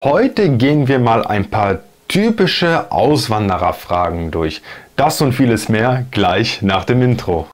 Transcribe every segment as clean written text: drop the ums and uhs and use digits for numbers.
Heute gehen wir mal ein paar typische Auswandererfragen durch. Das und vieles mehr gleich nach dem Intro.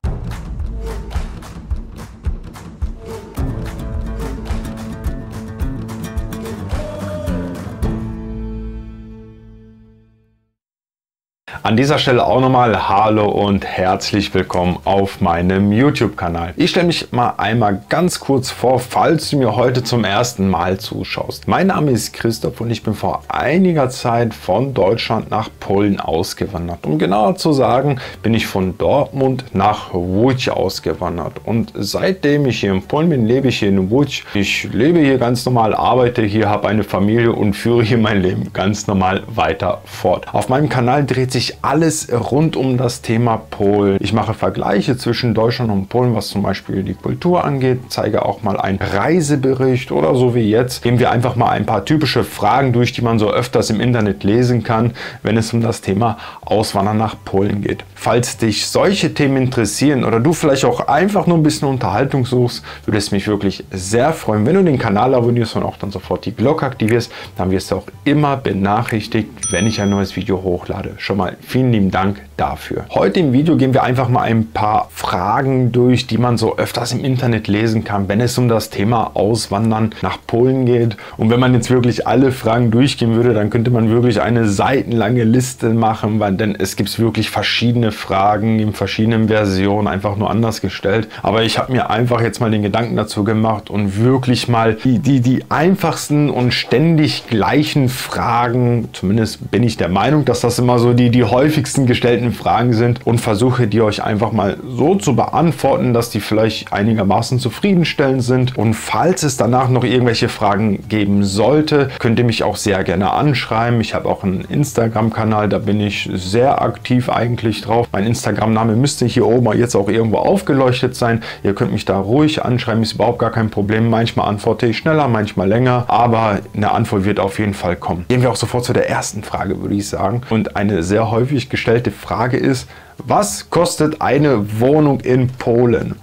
An dieser Stelle auch nochmal Hallo und herzlich willkommen auf meinem YouTube-Kanal. Ich stelle mich mal einmal ganz kurz vor, falls du mir heute zum ersten Mal zuschaust. Mein Name ist Christoph und ich bin vor einiger Zeit von Deutschland nach Polen ausgewandert. Um genauer zu sagen, bin ich von Dortmund nach Łódź ausgewandert. Und seitdem ich hier in Polen bin, lebe ich hier in Łódź. Ich lebe hier ganz normal, arbeite hier, habe eine Familie und führe hier mein Leben ganz normal weiter fort. Auf meinem Kanal dreht sich alles rund um das Thema Polen. Ich mache Vergleiche zwischen Deutschland und Polen, was zum Beispiel die Kultur angeht, zeige auch mal einen Reisebericht oder so wie jetzt. Gehen wir einfach mal ein paar typische Fragen durch, die man so öfters im Internet lesen kann, wenn es um das Thema Auswandern nach Polen geht. Falls dich solche Themen interessieren oder du vielleicht auch einfach nur ein bisschen Unterhaltung suchst, würde es mich wirklich sehr freuen, wenn du den Kanal abonnierst und auch dann sofort die Glocke aktivierst. Dann wirst du auch immer benachrichtigt, wenn ich ein neues Video hochlade. Schon mal vielen lieben Dank dafür. Heute im Video gehen wir einfach mal ein paar Fragen durch, die man so öfters im Internet lesen kann, wenn es um das Thema Auswandern nach Polen geht. Und wenn man jetzt wirklich alle Fragen durchgehen würde, dann könnte man wirklich eine seitenlange Liste machen, denn es gibt wirklich verschiedene Fragen in verschiedenen Versionen, einfach nur anders gestellt. Aber ich habe mir einfach jetzt mal den Gedanken dazu gemacht und wirklich mal die einfachsten und ständig gleichen Fragen, zumindest bin ich der Meinung, dass das immer so die häufigsten gestellten Fragen sind, und versuche die euch einfach mal so zu beantworten, dass die vielleicht einigermaßen zufriedenstellend sind. Und falls es danach noch irgendwelche Fragen geben sollte, könnt ihr mich auch sehr gerne anschreiben. Ich habe auch einen Instagram-Kanal, da bin ich sehr aktiv eigentlich drauf. Mein Instagram-Name müsste hier oben jetzt auch irgendwo aufgeleuchtet sein. Ihr könnt mich da ruhig anschreiben, ist überhaupt gar kein Problem. Manchmal antworte ich schneller, manchmal länger, aber eine Antwort wird auf jeden Fall kommen. Gehen wir auch sofort zu der ersten Frage, würde ich sagen. Und eine sehr häufig gestellte Frage ist: Was kostet eine Wohnung in Polen?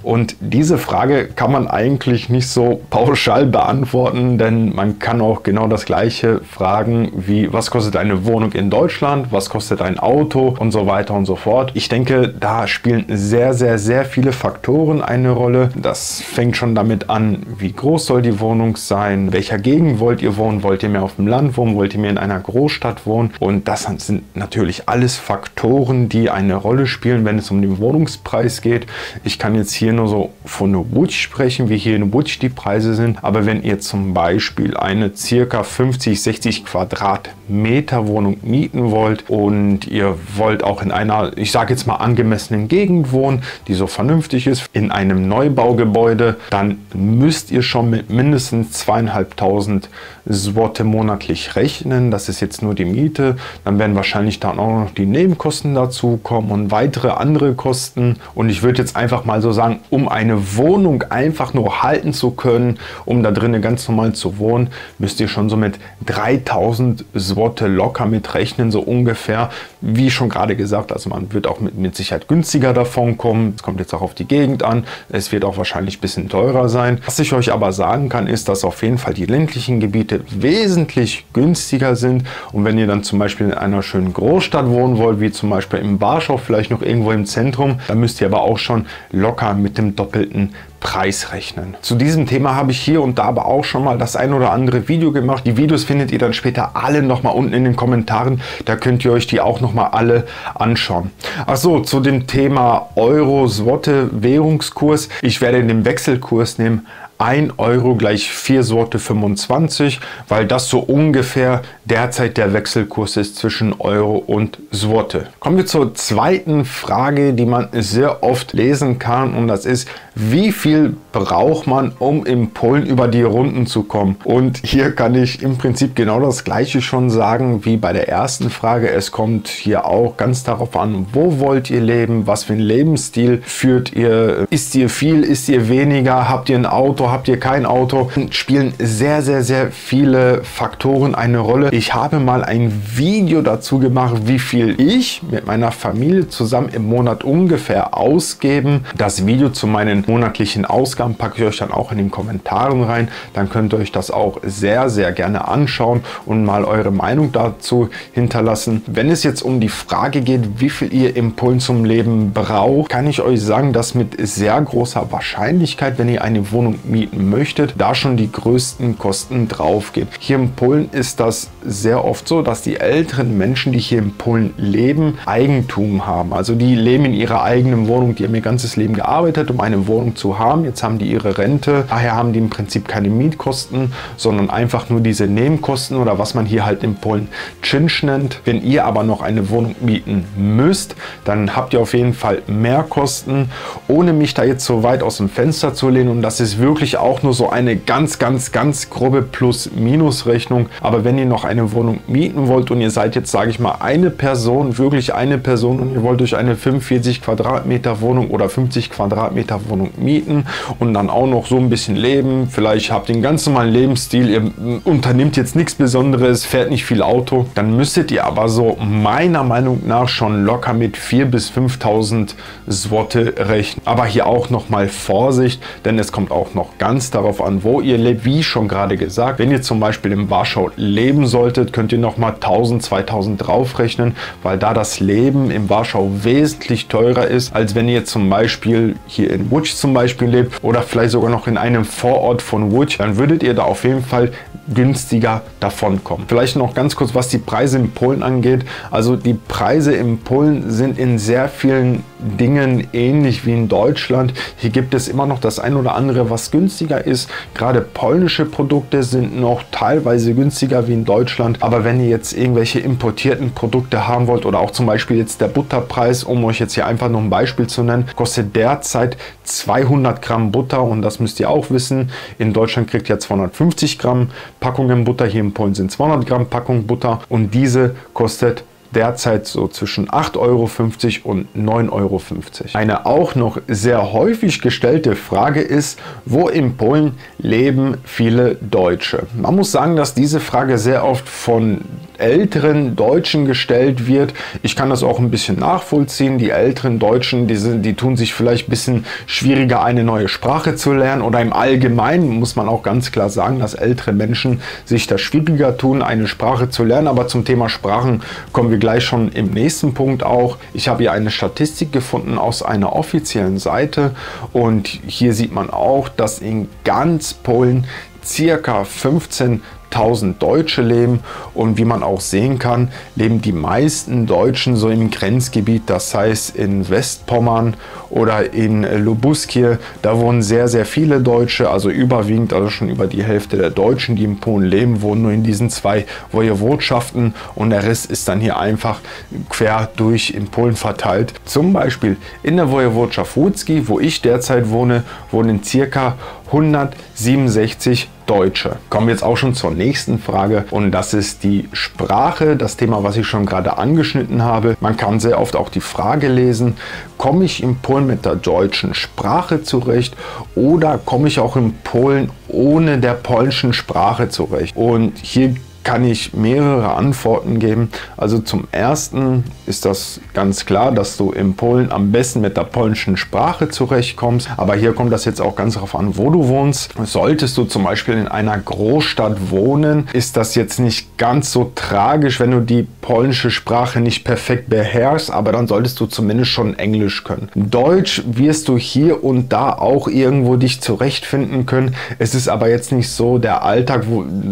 Und diese Frage kann man eigentlich nicht so pauschal beantworten, denn man kann auch genau das Gleiche fragen wie: Was kostet eine Wohnung in Deutschland? Was kostet ein Auto? Und so weiter und so fort. Ich denke, da spielen sehr, sehr, sehr viele Faktoren eine Rolle. Das fängt schon damit an, wie groß soll die Wohnung sein? In welcher Gegend wollt ihr wohnen? Wollt ihr mehr auf dem Land wohnen? Wollt ihr mehr in einer Großstadt wohnen? Und das sind natürlich alles Faktoren, die eine Rolle spielen, wenn es um den Wohnungspreis geht. Ich kann jetzt hier nur so von Łódź sprechen, wie hier in Łódź die Preise sind. Aber wenn ihr zum Beispiel eine circa 50, 60 Quadratmeter Wohnung mieten wollt und ihr wollt auch in einer, ich sage jetzt mal, angemessenen Gegend wohnen, die so vernünftig ist, in einem Neubaugebäude, dann müsst ihr schon mit mindestens 2.500 Zloty monatlich rechnen. Das ist jetzt nur die Miete. Dann werden wahrscheinlich dann auch noch die Nebenkosten dazu kommen und weitere andere Kosten. Und ich würde jetzt einfach mal so sagen, um eine Wohnung einfach nur halten zu können, um da drinnen ganz normal zu wohnen, müsst ihr schon so mit 3.000 Zloty locker mitrechnen, so ungefähr. Wie schon gerade gesagt, also man wird auch mit Sicherheit günstiger davon kommen. Es kommt jetzt auch auf die Gegend an. Es wird auch wahrscheinlich ein bisschen teurer sein. Was ich euch aber sagen kann, ist, dass auf jeden Fall die ländlichen Gebiete wesentlich günstiger sind. Und wenn ihr dann zum Beispiel in einer schönen Großstadt wohnen wollt, wie zum Beispiel in Warschau, vielleicht noch irgendwo im Zentrum, dann müsst ihr aber auch schon locker mit dem doppelten Preis rechnen. Zu diesem Thema habe ich hier und da aber auch schon mal das ein oder andere Video gemacht. Die Videos findet ihr dann später alle nochmal unten in den Kommentaren. Da könnt ihr euch die auch nochmal alle anschauen. Achso, zu dem Thema Euro-Zloty Währungskurs. Ich werde den Wechselkurs nehmen. 1 Euro gleich 4,25 Zloty, weil das so ungefähr derzeit der Wechselkurs ist zwischen Euro und Zloty. Kommen wir zur zweiten Frage, die man sehr oft lesen kann, und das ist: Wie viel braucht man, um in Polen über die Runden zu kommen? Und hier kann ich im Prinzip genau das Gleiche schon sagen wie bei der ersten Frage. Es kommt hier auch ganz darauf an, wo wollt ihr leben, was für einen Lebensstil führt ihr, isst ihr viel, isst ihr weniger, habt ihr ein Auto, habt ihr kein Auto, spielen sehr, sehr, sehr viele Faktoren eine Rolle. Ich habe mal ein Video dazu gemacht, wie viel ich mit meiner Familie zusammen im Monat ungefähr ausgeben. Das Video zu meinen monatlichen Ausgaben packe ich euch dann auch in den Kommentaren rein. Dann könnt ihr euch das auch sehr, sehr gerne anschauen und mal eure Meinung dazu hinterlassen. Wenn es jetzt um die Frage geht, wie viel ihr in Polen zum Leben braucht, kann ich euch sagen, dass mit sehr großer Wahrscheinlichkeit, wenn ihr eine Wohnung mieten möchtet, da schon die größten Kosten drauf geht. Hier in Polen ist das sehr oft so, dass die älteren Menschen, die hier in Polen leben, Eigentum haben. Also die leben in ihrer eigenen Wohnung, die haben ihr ganzes Leben gearbeitet, um eine Wohnung zu haben. Jetzt haben die ihre Rente, daher haben die im Prinzip keine Mietkosten, sondern einfach nur diese Nebenkosten oder was man hier halt in Polen Czynsz nennt. Wenn ihr aber noch eine Wohnung mieten müsst, dann habt ihr auf jeden Fall mehr Kosten. Ohne mich da jetzt so weit aus dem Fenster zu lehnen, und das ist wirklich auch nur so eine ganz grobe Plus-Minus-Rechnung. Aber wenn ihr noch eine Wohnung mieten wollt und ihr seid jetzt, sage ich mal, eine Person, wirklich eine Person, und ihr wollt euch eine 45 Quadratmeter Wohnung oder 50 Quadratmeter Wohnung mieten und dann auch noch so ein bisschen leben, vielleicht habt ihr einen ganz normalen Lebensstil, ihr unternimmt jetzt nichts Besonderes, fährt nicht viel Auto, dann müsstet ihr aber so meiner Meinung nach schon locker mit 4.000 bis 5.000 Zloty rechnen. Aber hier auch nochmal Vorsicht, denn es kommt auch noch ganz darauf an, wo ihr lebt. Wie schon gerade gesagt, wenn ihr zum Beispiel in Warschau leben solltet, könnt ihr nochmal 1.000, 2.000 draufrechnen, weil da das Leben in Warschau wesentlich teurer ist, als wenn ihr zum Beispiel hier in Łódź zum Beispiel lebt oder vielleicht sogar noch in einem Vorort von Łódź, dann würdet ihr da auf jeden Fall günstiger davon kommen. Vielleicht noch ganz kurz, was die Preise in Polen angeht. Also die Preise in Polen sind in sehr vielen Dingen ähnlich wie in Deutschland. Hier gibt es immer noch das ein oder andere, was günstiger ist. Gerade polnische Produkte sind noch teilweise günstiger wie in Deutschland. Aber wenn ihr jetzt irgendwelche importierten Produkte haben wollt oder auch zum Beispiel jetzt der Butterpreis, um euch jetzt hier einfach noch ein Beispiel zu nennen, kostet derzeit 200 Gramm Butter, und das müsst ihr auch wissen. In Deutschland kriegt ihr 250 Gramm Packungen Butter, hier in Polen sind 200 Gramm Packung Butter, und diese kostet derzeit so zwischen 8,50 € und 9,50 €. Eine auch noch sehr häufig gestellte Frage ist, wo in Polen leben viele Deutsche? Man muss sagen, dass diese Frage sehr oft von älteren Deutschen gestellt wird. Ich kann das auch ein bisschen nachvollziehen. Die älteren Deutschen, die tun sich vielleicht ein bisschen schwieriger, eine neue Sprache zu lernen, oder im Allgemeinen muss man auch ganz klar sagen, dass ältere Menschen sich das schwieriger tun, eine Sprache zu lernen. Aber zum Thema Sprachen kommen wir gleich schon im nächsten Punkt auch. Ich habe hier eine Statistik gefunden aus einer offiziellen Seite, und hier sieht man auch, dass in ganz Polen circa 15.000 Deutsche leben, und wie man auch sehen kann, leben die meisten Deutschen so im Grenzgebiet, das heißt in Westpommern oder in Lubuskie. Da wohnen sehr, sehr viele Deutsche, also überwiegend, also schon über die Hälfte der Deutschen, die in Polen leben, wohnen nur in diesen zwei Wojewodschaften, und der Rest ist dann hier einfach quer durch in Polen verteilt. Zum Beispiel in der Wojewodschaft Łódzkie, wo ich derzeit wohne, wohnen circa 167 Deutsche. Kommen wir jetzt auch schon zur nächsten Frage, und das ist die Sprache, das Thema, was ich schon gerade angeschnitten habe. Man kann sehr oft auch die Frage lesen, komme ich in Polen mit der deutschen Sprache zurecht oder komme ich auch in Polen ohne der polnischen Sprache zurecht? Und hier kann ich mehrere Antworten geben. Also zum ersten ist das ganz klar, dass du in Polen am besten mit der polnischen Sprache zurechtkommst. Aber hier kommt das jetzt auch ganz darauf an, wo du wohnst. Solltest du zum Beispiel in einer Großstadt wohnen, ist das jetzt nicht ganz so tragisch, wenn du die polnische Sprache nicht perfekt beherrschst, aber dann solltest du zumindest schon Englisch können. Deutsch wirst du hier und da auch irgendwo dich zurechtfinden können. Es ist aber jetzt nicht so der Alltag,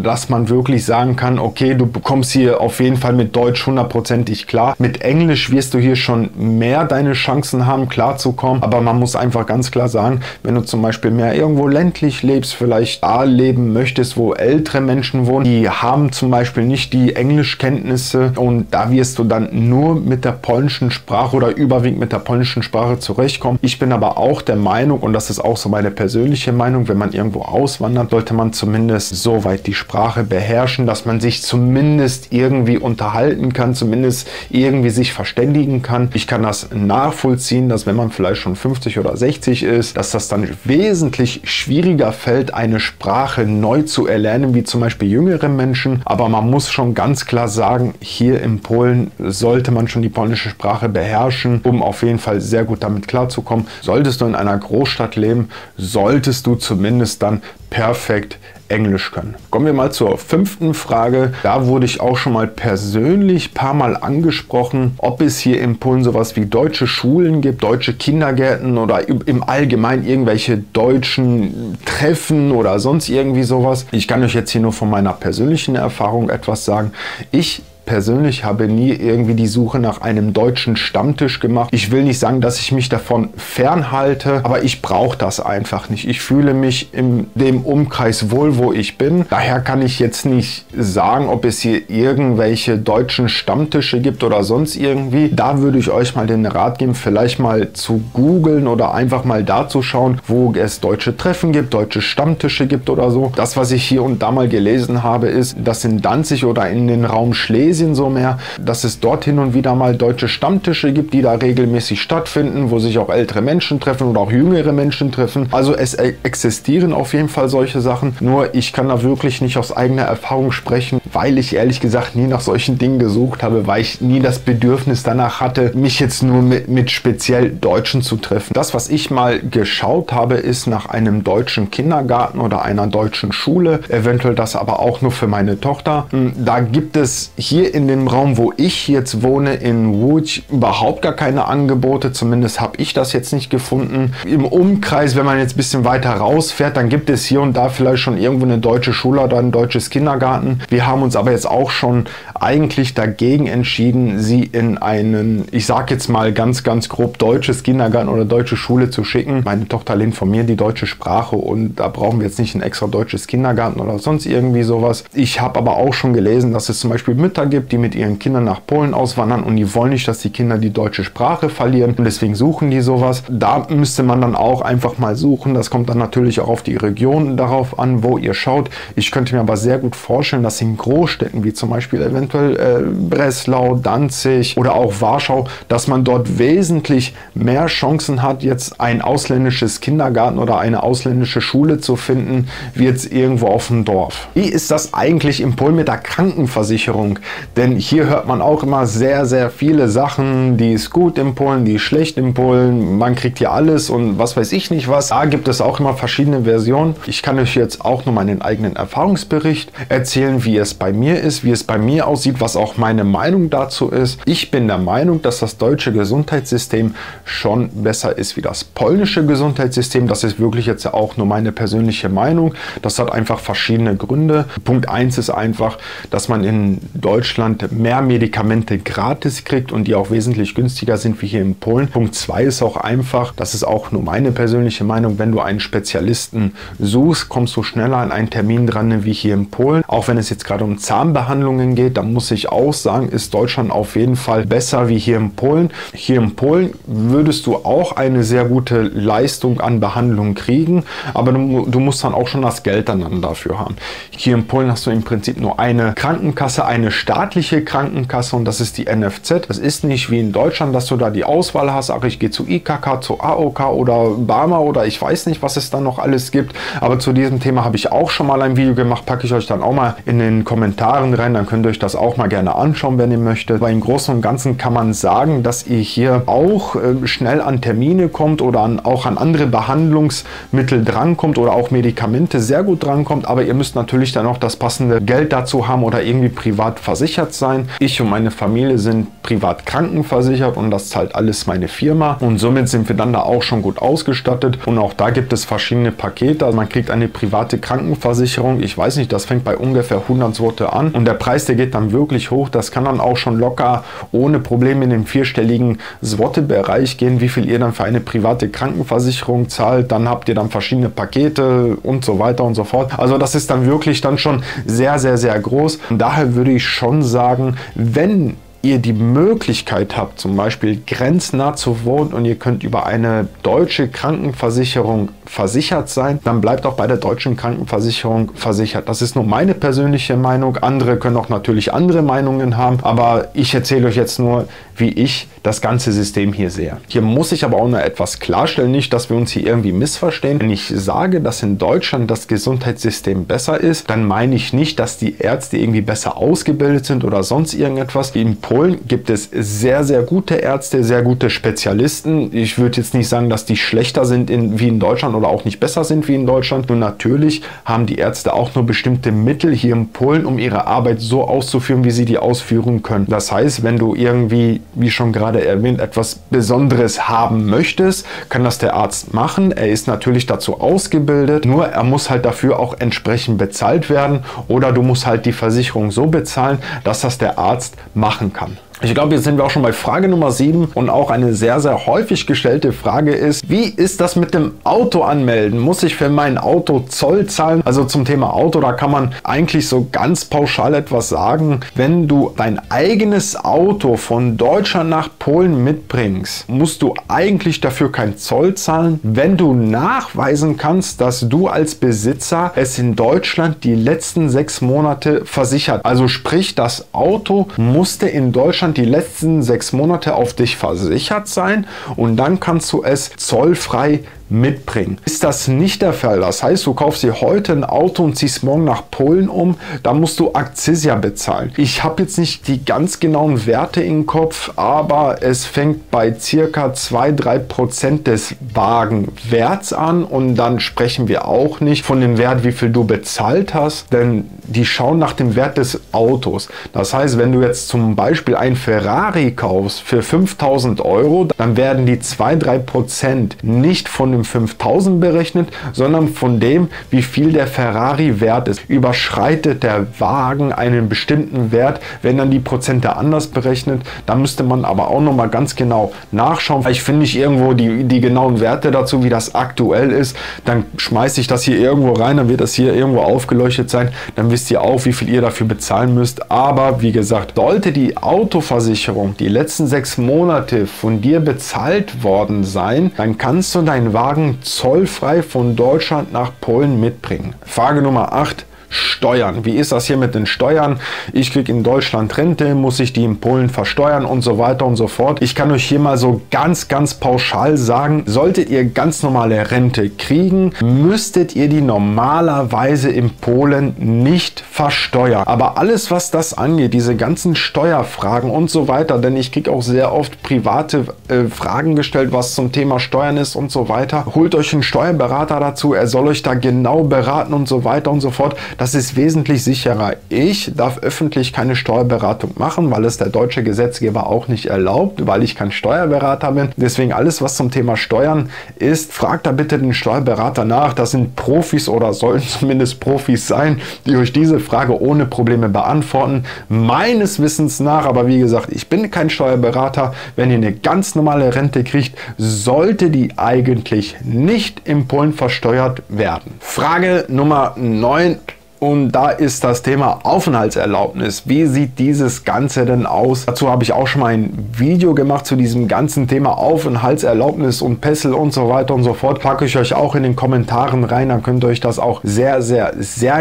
dass man wirklich sagen kann, okay, du bekommst hier auf jeden Fall mit Deutsch 100%ig klar. Mit Englisch wirst du hier schon mehr deine Chancen haben, klarzukommen. Aber man muss einfach ganz klar sagen, wenn du zum Beispiel mehr irgendwo ländlich lebst, vielleicht da leben möchtest, wo ältere Menschen wohnen, die haben zum Beispiel nicht die Englischkenntnisse, und da wirst du dann nur mit der polnischen Sprache oder überwiegend mit der polnischen Sprache zurechtkommen. Ich bin aber auch der Meinung, und das ist auch so meine persönliche Meinung, wenn man irgendwo auswandert, sollte man zumindest so weit die Sprache beherrschen, dass dass man sich zumindest irgendwie unterhalten kann, zumindest irgendwie sich verständigen kann. Ich kann das nachvollziehen, dass wenn man vielleicht schon 50 oder 60 ist, dass das dann wesentlich schwieriger fällt, eine Sprache neu zu erlernen, wie zum Beispiel jüngere Menschen. Aber man muss schon ganz klar sagen, hier in Polen sollte man schon die polnische Sprache beherrschen, um auf jeden Fall sehr gut damit klarzukommen. Solltest du in einer Großstadt leben, solltest du zumindest dann perfekt Englisch können. Kommen wir mal zur 5. Frage. Da wurde ich auch schon mal persönlich ein paar Mal angesprochen, ob es hier in Polen sowas wie deutsche Schulen gibt, deutsche Kindergärten oder im Allgemeinen irgendwelche deutschen Treffen oder sonst irgendwie sowas. Ich kann euch jetzt hier nur von meiner persönlichen Erfahrung etwas sagen. Ich persönlich habe nie irgendwie die Suche nach einem deutschen Stammtisch gemacht. Ich will nicht sagen, dass ich mich davon fernhalte, aber ich brauche das einfach nicht. Ich fühle mich in dem Umkreis wohl, wo ich bin. Daher kann ich jetzt nicht sagen, ob es hier irgendwelche deutschen Stammtische gibt oder sonst irgendwie. Da würde ich euch mal den Rat geben, vielleicht mal zu googeln oder einfach mal da zu schauen, wo es deutsche Treffen gibt, deutsche Stammtische gibt oder so. Das, was ich hier und da mal gelesen habe, ist, dass in Danzig oder in den Raum Schlesien so mehr, dass es dort hin und wieder mal deutsche Stammtische gibt, die da regelmäßig stattfinden, wo sich auch ältere Menschen treffen oder auch jüngere Menschen treffen. Also es existieren auf jeden Fall solche Sachen. Nur ich kann da wirklich nicht aus eigener Erfahrung sprechen, weil ich ehrlich gesagt nie nach solchen Dingen gesucht habe, weil ich nie das Bedürfnis danach hatte, mich jetzt nur mit speziell Deutschen zu treffen. Das, was ich mal geschaut habe, ist nach einem deutschen Kindergarten oder einer deutschen Schule, eventuell das aber auch nur für meine Tochter. Da gibt es hier in dem Raum, wo ich jetzt wohne, in Łódź, überhaupt gar keine Angebote. Zumindest habe ich das jetzt nicht gefunden. Im Umkreis, wenn man jetzt ein bisschen weiter rausfährt, dann gibt es hier und da vielleicht schon irgendwo eine deutsche Schule oder ein deutsches Kindergarten. Wir haben uns aber jetzt auch schon eigentlich dagegen entschieden, sie in einen, ich sage jetzt mal ganz grob, deutsches Kindergarten oder deutsche Schule zu schicken. Meine Tochter lernt von mir die deutsche Sprache und da brauchen wir jetzt nicht ein extra deutsches Kindergarten oder sonst irgendwie sowas. Ich habe aber auch schon gelesen, dass es zum Beispiel Mütter gibt, die mit ihren Kindern nach Polen auswandern und die wollen nicht, dass die Kinder die deutsche Sprache verlieren und deswegen suchen die sowas. Da müsste man dann auch einfach mal suchen. Das kommt dann natürlich auch auf die Region darauf an, wo ihr schaut. Ich könnte mir aber sehr gut vorstellen, dass in Großstädten wie zum Beispiel eventuell Breslau, Danzig oder auch Warschau, dass man dort wesentlich mehr Chancen hat, jetzt ein ausländisches Kindergarten oder eine ausländische Schule zu finden, wie jetzt irgendwo auf dem Dorf. Wie ist das eigentlich in Polen mit der Krankenversicherung? Denn hier hört man auch immer sehr viele Sachen, die ist gut in Polen, die ist schlecht in Polen, man kriegt hier alles und was weiß ich nicht was. Da gibt es auch immer verschiedene Versionen. Ich kann euch jetzt auch nur meinen eigenen Erfahrungsbericht erzählen, wie es bei mir ist, wie es bei mir aussieht, was auch meine Meinung dazu ist. Ich bin der Meinung, dass das deutsche Gesundheitssystem schon besser ist wie das polnische Gesundheitssystem. Das ist wirklich jetzt auch nur meine persönliche Meinung. Das hat einfach verschiedene Gründe. Punkt 1 ist einfach, dass man in Deutschland mehr Medikamente gratis kriegt und die auch wesentlich günstiger sind wie hier in Polen. Punkt 2 ist auch einfach, das ist auch nur meine persönliche Meinung, wenn du einen Spezialisten suchst, kommst du schneller an einen Termin dran wie hier in Polen. Auch wenn es jetzt gerade um Zahnbehandlungen geht, dann muss ich auch sagen, ist Deutschland auf jeden Fall besser wie hier in Polen. Hier in Polen würdest du auch eine sehr gute Leistung an Behandlung kriegen, aber du musst dann auch schon das Geld dann dafür haben. Hier in Polen hast du im Prinzip nur eine Krankenkasse, eine staatliche Krankenkasse und das ist die NFZ. Das ist nicht wie in Deutschland, dass du da die Auswahl hast, ach, ich gehe zu IKK, zu AOK oder BARMER oder ich weiß nicht, was es da noch alles gibt, aber zu diesem Thema habe ich auch schon mal ein Video gemacht, packe ich euch dann auch mal in den Kommentaren rein, dann könnt ihr euch das auch mal gerne anschauen, wenn ihr möchtet. Aber im Großen und Ganzen kann man sagen, dass ihr hier auch schnell an Termine kommt oder auch an andere Behandlungsmittel drankommt oder auch Medikamente sehr gut drankommt, aber ihr müsst natürlich dann auch das passende Geld dazu haben oder irgendwie privat versichert sein. Ich und meine Familie sind privat krankenversichert und das zahlt alles meine Firma und somit sind wir dann da auch schon gut ausgestattet und auch da gibt es verschiedene Pakete. Also man kriegt eine private Krankenversicherung, ich weiß nicht, das fängt bei ungefähr 100 Zloty an und der Preis, der geht dann wirklich hoch. Das kann dann auch schon locker ohne Probleme in den vierstelligen Zloty-Bereich gehen, wie viel ihr dann für eine private Krankenversicherung zahlt. Dann habt ihr dann verschiedene Pakete und so weiter und so fort. Also das ist dann wirklich dann schon sehr groß. Und daher würde ich schon sagen, wenn ihr die Möglichkeit habt, zum Beispiel grenznah zu wohnen und ihr könnt über eine deutsche Krankenversicherung versichert sein, dann bleibt auch bei der deutschen Krankenversicherung versichert. Das ist nur meine persönliche Meinung. Andere können auch natürlich andere Meinungen haben, aber ich erzähle euch jetzt nur, wie ich das ganze System hier sehe. Hier muss ich aber auch noch etwas klarstellen, nicht, dass wir uns hier irgendwie missverstehen. Wenn ich sage, dass in Deutschland das Gesundheitssystem besser ist, dann meine ich nicht, dass die Ärzte irgendwie besser ausgebildet sind oder sonst irgendetwas. In Polen gibt es sehr, sehr gute Ärzte, sehr gute Spezialisten. Ich würde jetzt nicht sagen, dass die schlechter sind wie in Deutschland oder auch nicht besser sind wie in Deutschland. Nur natürlich haben die Ärzte auch nur bestimmte Mittel hier in Polen, um ihre Arbeit so auszuführen, wie sie die ausführen können. Das heißt, wenn du irgendwie, wie schon gerade erwähnt, etwas Besonderes haben möchtest, kann das der Arzt machen. Er ist natürlich dazu ausgebildet, nur er muss halt dafür auch entsprechend bezahlt werden oder du musst halt die Versicherung so bezahlen, dass das der Arzt machen kann. Ich glaube, jetzt sind wir auch schon bei Frage Nummer 7 und auch eine sehr, sehr häufig gestellte Frage ist, wie ist das mit dem Auto anmelden? Muss ich für mein Auto Zoll zahlen? Also zum Thema Auto, da kann man eigentlich so ganz pauschal etwas sagen. Wenn du dein eigenes Auto von Deutschland nach Polen mitbringst, musst du eigentlich dafür kein Zoll zahlen, wenn du nachweisen kannst, dass du als Besitzer es in Deutschland die letzten 6 Monate versichert. Also sprich, das Auto musste in Deutschland die letzten 6 Monate auf dich versichert sein und dann kannst du es zollfrei mitbringen. Ist das nicht der Fall, das heißt, du kaufst dir heute ein Auto und ziehst morgen nach Polen um, dann musst du Akzizia bezahlen. Ich habe jetzt nicht die ganz genauen Werte im Kopf, aber es fängt bei circa 2-3% des Wagenwerts an und dann sprechen wir auch nicht von dem Wert, wie viel du bezahlt hast, denn die schauen nach dem Wert des Autos. Das heißt, wenn du jetzt zum Beispiel ein Ferrari kaufst für 5.000 Euro, dann werden die 2-3% nicht von dem 5.000 berechnet, sondern von dem, wie viel der Ferrari wert ist. Überschreitet der Wagen einen bestimmten Wert, wenn dann die Prozente anders berechnet, dann müsste man aber auch noch mal ganz genau nachschauen. Vielleicht finde ich irgendwo die genauen Werte dazu, wie das aktuell ist. Dann schmeiße ich das hier irgendwo rein, dann wird das hier irgendwo aufgeleuchtet sein. Dann wisst ihr auch, wie viel ihr dafür bezahlen müsst. Aber wie gesagt, sollte die Autoversicherung die letzten 6 Monate von dir bezahlt worden sein, dann kannst du deinen Wagen zollfrei von Deutschland nach Polen mitbringen. Frage Nummer 8. Steuern. Wie ist das hier mit den Steuern? Ich kriege in Deutschland Rente, muss ich die in Polen versteuern und so weiter und so fort. Ich kann euch hier mal so ganz pauschal sagen, solltet ihr ganz normale Rente kriegen, müsstet ihr die normalerweise in Polen nicht versteuern. Aber alles, was das angeht, diese ganzen Steuerfragen und so weiter, denn ich kriege auch sehr oft private Fragen gestellt, was zum Thema Steuern ist und so weiter. Holt euch einen Steuerberater dazu, er soll euch da genau beraten und so weiter und so fort. Das ist wesentlich sicherer. Ich darf öffentlich keine Steuerberatung machen, weil es der deutsche Gesetzgeber auch nicht erlaubt, weil ich kein Steuerberater bin. Deswegen alles, was zum Thema Steuern ist, fragt da bitte den Steuerberater nach. Das sind Profis oder sollen zumindest Profis sein, die euch diese Frage ohne Probleme beantworten. Meines Wissens nach, aber wie gesagt, ich bin kein Steuerberater. Wenn ihr eine ganz normale Rente kriegt, sollte die eigentlich nicht in Polen versteuert werden. Frage Nummer 9. Und da ist das Thema Aufenthaltserlaubnis. Wie sieht dieses Ganze denn aus? Dazu habe ich auch schon mal ein Video gemacht zu diesem ganzen Thema Aufenthaltserlaubnis und Pässe und so weiter und so fort. Packe ich euch auch in den Kommentaren rein, dann könnt ihr euch das auch sehr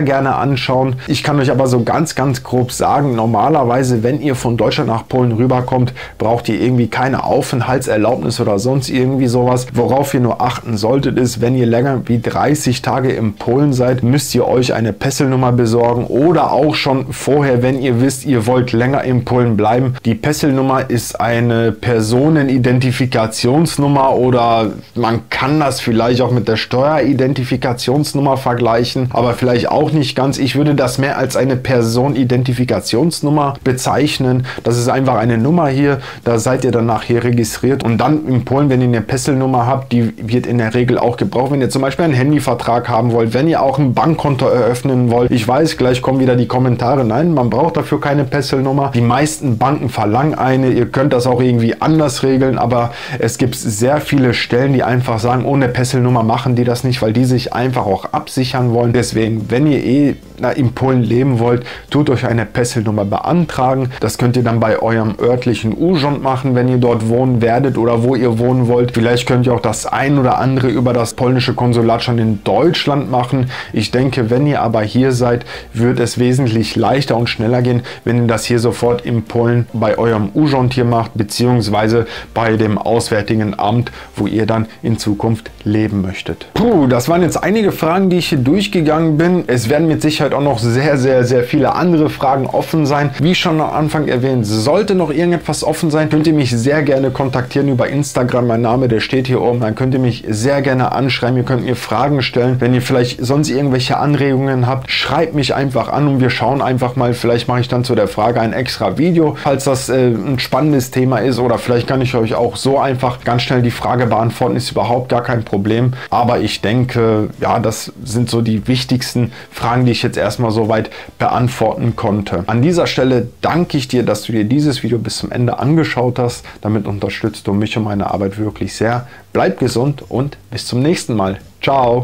gerne anschauen. Ich kann euch aber so ganz grob sagen, normalerweise, wenn ihr von Deutschland nach Polen rüberkommt, braucht ihr irgendwie keine Aufenthaltserlaubnis oder sonst irgendwie sowas. Worauf ihr nur achten solltet, ist, wenn ihr länger wie 30 Tage in Polen seid, müsst ihr euch eine Pässe besorgen oder auch schon vorher, wenn ihr wisst, ihr wollt länger in Polen bleiben. Die Pesselnummer ist eine Personenidentifikationsnummer oder man kann das vielleicht auch mit der Steueridentifikationsnummer vergleichen, aber vielleicht auch nicht ganz. Ich würde das mehr als eine Personenidentifikationsnummer bezeichnen. Das ist einfach eine Nummer hier, da seid ihr dann nachher registriert und dann in Polen, wenn ihr eine Pesselnummer habt, die wird in der Regel auch gebraucht, wenn ihr zum Beispiel einen Handyvertrag haben wollt, wenn ihr auch ein Bankkonto eröffnen wollt, wollt. Ich weiß, gleich kommen wieder die Kommentare. Nein, man braucht dafür keine Pesselnummer. Die meisten Banken verlangen eine. Ihr könnt das auch irgendwie anders regeln, aber es gibt sehr viele Stellen, die einfach sagen, ohne Pesselnummer machen die das nicht, weil die sich einfach auch absichern wollen. Deswegen, wenn ihr in Polen leben wollt, tut euch eine Pesselnummer beantragen. Das könnt ihr dann bei eurem örtlichen Urząd machen, wenn ihr dort wohnen werdet oder wo ihr wohnen wollt. Vielleicht könnt ihr auch das ein oder andere über das polnische Konsulat schon in Deutschland machen. Ich denke, wenn ihr aber hier seid, wird es wesentlich leichter und schneller gehen, wenn ihr das hier sofort in Polen bei eurem Urząd hier macht, beziehungsweise bei dem Auswärtigen Amt, wo ihr dann in Zukunft leben möchtet. Puh, das waren jetzt einige Fragen, die ich hier durchgegangen bin. Es werden mit Sicherheit auch noch sehr viele andere Fragen offen sein. Wie schon am Anfang erwähnt, sollte noch irgendetwas offen sein, könnt ihr mich sehr gerne kontaktieren über Instagram. Mein Name, der steht hier oben. Dann könnt ihr mich sehr gerne anschreiben. Ihr könnt mir Fragen stellen. Wenn ihr vielleicht sonst irgendwelche Anregungen habt, schreibt mich einfach an und wir schauen einfach mal. Vielleicht mache ich dann zu der Frage ein extra Video, falls das ein spannendes Thema ist, oder vielleicht kann ich euch auch so einfach ganz schnell die Frage beantworten. Ist überhaupt gar kein Problem. Aber ich denke, ja, das sind so die wichtigsten Fragen, die ich jetzt erstmal soweit beantworten konnte. An dieser Stelle danke ich dir, dass du dir dieses Video bis zum Ende angeschaut hast. Damit unterstützt du mich und meine Arbeit wirklich sehr. Bleib gesund und bis zum nächsten Mal. Ciao!